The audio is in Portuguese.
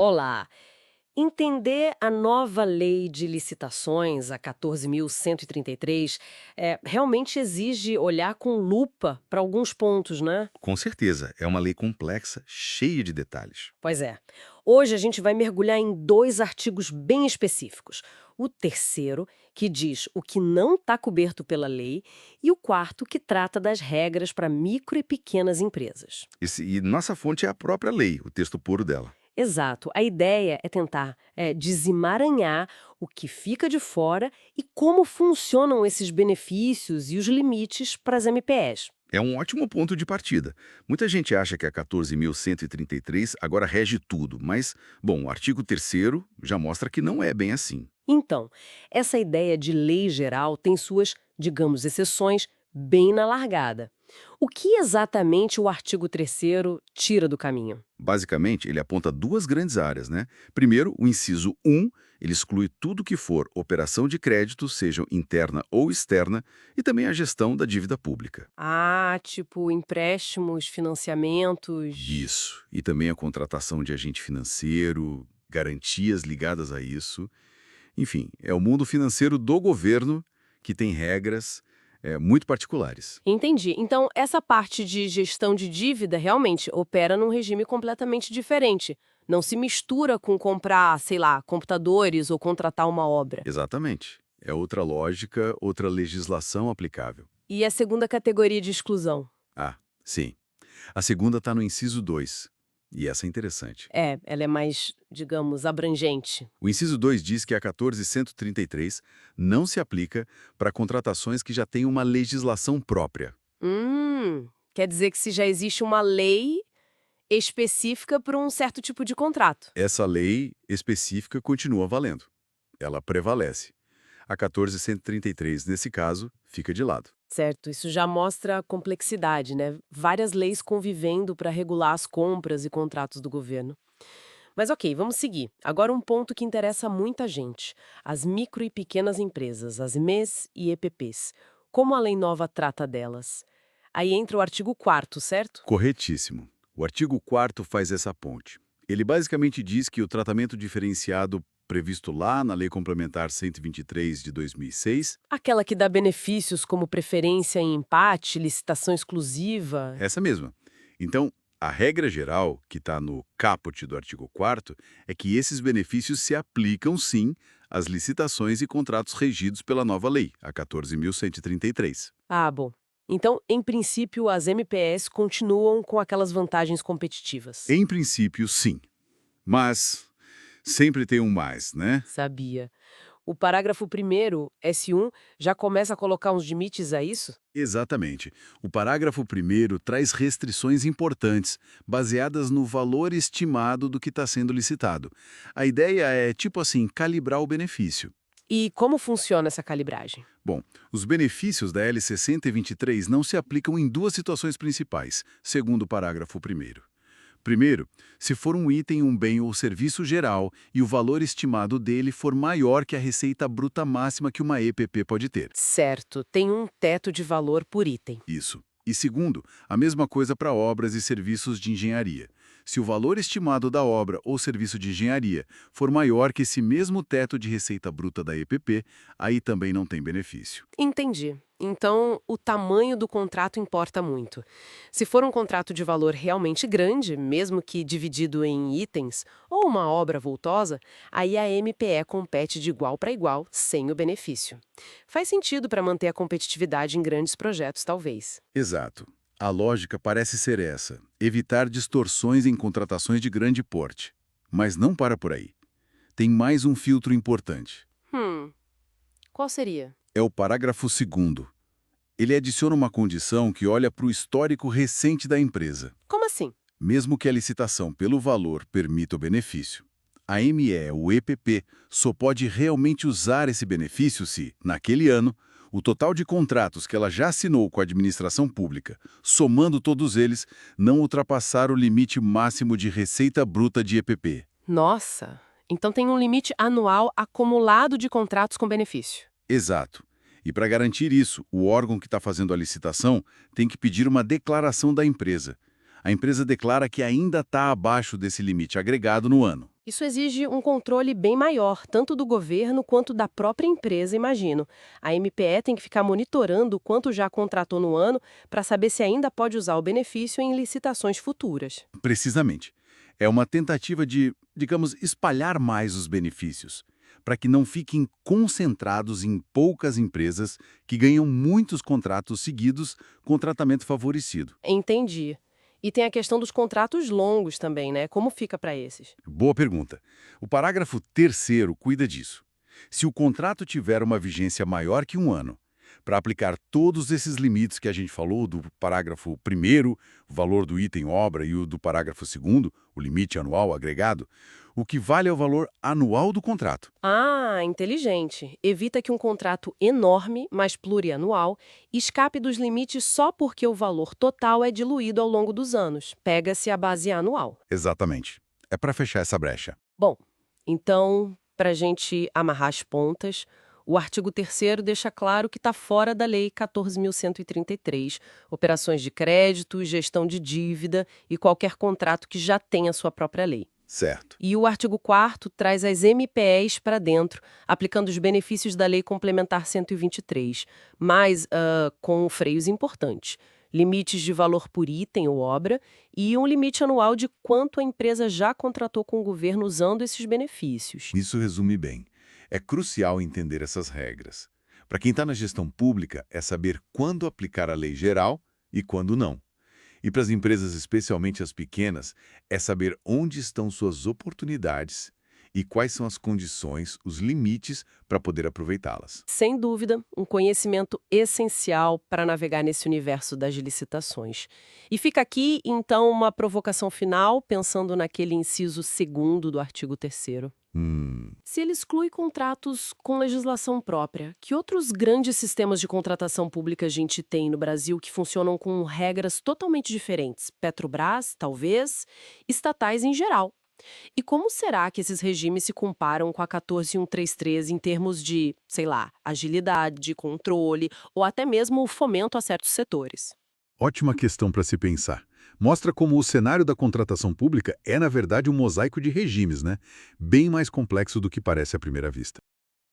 Olá! Entender a nova lei de licitações, a 14.133, realmente exige olhar com lupa para alguns pontos, né? Com certeza, é uma lei complexa, cheia de detalhes. Pois é. Hoje a gente vai mergulhar em dois artigos bem específicos. O terceiro, que diz o que não está coberto pela lei, e o quarto, que trata das regras para micro e pequenas empresas. E nossa fonte é a própria lei, o texto puro dela. Exato. A ideia é tentar desemaranhar o que fica de fora e como funcionam esses benefícios e os limites para as MPS. É um ótimo ponto de partida. Muita gente acha que a 14.133 agora rege tudo, mas, bom, o artigo 3º já mostra que não é bem assim. Então, essa ideia de lei geral tem suas, digamos, exceções bem na largada. O que exatamente o artigo terceiro tira do caminho? Basicamente, ele aponta duas grandes áreas, né? Primeiro, o inciso 1, ele exclui tudo que for operação de crédito, seja interna ou externa, e também a gestão da dívida pública. Ah, tipo empréstimos, financiamentos. Isso. E também a contratação de agente financeiro, garantias ligadas a isso. Enfim, é o mundo financeiro do governo que tem regras muito particulares. Entendi. Então, essa parte de gestão de dívida realmente opera num regime completamente diferente. Não se mistura com comprar, sei lá, computadores ou contratar uma obra. Exatamente. É outra lógica, outra legislação aplicável. E a segunda categoria de exclusão? Ah, sim. A segunda está no inciso 2. E essa é interessante. Ela é mais, digamos, abrangente. O inciso 2 diz que a 14.133 não se aplica para contratações que já têm uma legislação própria. Quer dizer que se já existe uma lei específica para um certo tipo de contrato. Essa lei específica continua valendo. Ela prevalece. A 14.133, nesse caso, fica de lado. Certo, isso já mostra a complexidade, né? Várias leis convivendo para regular as compras e contratos do governo. Mas ok, vamos seguir. Agora um ponto que interessa muita gente: as micro e pequenas empresas, as MEs e EPPs. Como a lei nova trata delas? Aí entra o artigo 4º, certo? Corretíssimo. O artigo 4º faz essa ponte. Ele basicamente diz que o tratamento diferenciado previsto lá na Lei Complementar 123 de 2006, Aquela que dá benefícios como preferência em empate, licitação exclusiva. essa mesma. Então, a regra geral, que está no caput do artigo 4º, é que esses benefícios se aplicam, sim, às licitações e contratos regidos pela nova lei, a 14.133. Ah, bom. Então, em princípio, as MPS continuam com aquelas vantagens competitivas. Em princípio, sim. Mas sempre tem um mais, né? Sabia. O parágrafo primeiro, S1, já começa a colocar uns limites a isso? Exatamente. O parágrafo 1º traz restrições importantes, baseadas no valor estimado do que está sendo licitado. A ideia é, tipo assim, calibrar o benefício. E como funciona essa calibragem? Bom, os benefícios da LC 123 não se aplicam em duas situações principais, segundo o parágrafo 1º. Primeiro, se for um item, um bem ou serviço geral e o valor estimado dele for maior que a receita bruta máxima que uma EPP pode ter. Certo, tem um teto de valor por item. Isso. E segundo, a mesma coisa para obras e serviços de engenharia. Se o valor estimado da obra ou serviço de engenharia for maior que esse mesmo teto de receita bruta da EPP, aí também não tem benefício. Entendi. Então, o tamanho do contrato importa muito. Se for um contrato de valor realmente grande, mesmo que dividido em itens, ou uma obra vultosa, aí a MPE compete de igual para igual, sem o benefício. Faz sentido para manter a competitividade em grandes projetos, talvez. Exato. A lógica parece ser essa: evitar distorções em contratações de grande porte. Mas não para por aí. Tem mais um filtro importante. Hum, qual seria? É o parágrafo 2º. Ele adiciona uma condição que olha para o histórico recente da empresa. Como assim? Mesmo que a licitação pelo valor permita o benefício, a ME ou EPP só pode realmente usar esse benefício se, naquele ano, o total de contratos que ela já assinou com a administração pública, somando todos eles, não ultrapassar o limite máximo de receita bruta de EPP. Nossa! Então tem um limite anual acumulado de contratos com benefício. Exato. E para garantir isso, o órgão que está fazendo a licitação tem que pedir uma declaração da empresa. A empresa declara que ainda está abaixo desse limite agregado no ano. Isso exige um controle bem maior, tanto do governo quanto da própria empresa, imagino. A MPE tem que ficar monitorando o quanto já contratou no ano para saber se ainda pode usar o benefício em licitações futuras. Precisamente. É uma tentativa de, digamos, espalhar mais os benefícios, para que não fiquem concentrados em poucas empresas que ganham muitos contratos seguidos com tratamento favorecido. Entendi. E tem a questão dos contratos longos também, né? Como fica para esses? Boa pergunta. O parágrafo 3º cuida disso. Se o contrato tiver uma vigência maior que um ano, para aplicar todos esses limites que a gente falou do parágrafo 1º, o valor do item obra, e o do parágrafo 2º, o limite anual agregado, o que vale é o valor anual do contrato. Ah, inteligente. Evita que um contrato enorme, mas plurianual, escape dos limites só porque o valor total é diluído ao longo dos anos. Pega-se a base anual. Exatamente. É para fechar essa brecha. Bom, então, para a gente amarrar as pontas, o artigo 3º deixa claro que está fora da Lei 14.133, operações de crédito, gestão de dívida e qualquer contrato que já tenha sua própria lei. Certo. E o artigo 4º traz as MPEs para dentro, aplicando os benefícios da Lei Complementar 123, mas com freios importantes. Limites de valor por item ou obra e um limite anual de quanto a empresa já contratou com o governo usando esses benefícios. Isso resume bem. É crucial entender essas regras. Para quem está na gestão pública, é saber quando aplicar a lei geral e quando não. E para as empresas, especialmente as pequenas, é saber onde estão suas oportunidades e quais são as condições, os limites para poder aproveitá-las. Sem dúvida, um conhecimento essencial para navegar nesse universo das licitações. E fica aqui, então, uma provocação final, pensando naquele inciso 2º do artigo 3º. Se ele exclui contratos com legislação própria, que outros grandes sistemas de contratação pública a gente tem no Brasil que funcionam com regras totalmente diferentes? Petrobras, talvez, estatais em geral. E como será que esses regimes se comparam com a 14.133 em termos de, sei lá, agilidade, controle ou até mesmo o fomento a certos setores? Ótima questão para se pensar. Mostra como o cenário da contratação pública é, na verdade, um mosaico de regimes, né? Bem mais complexo do que parece à primeira vista.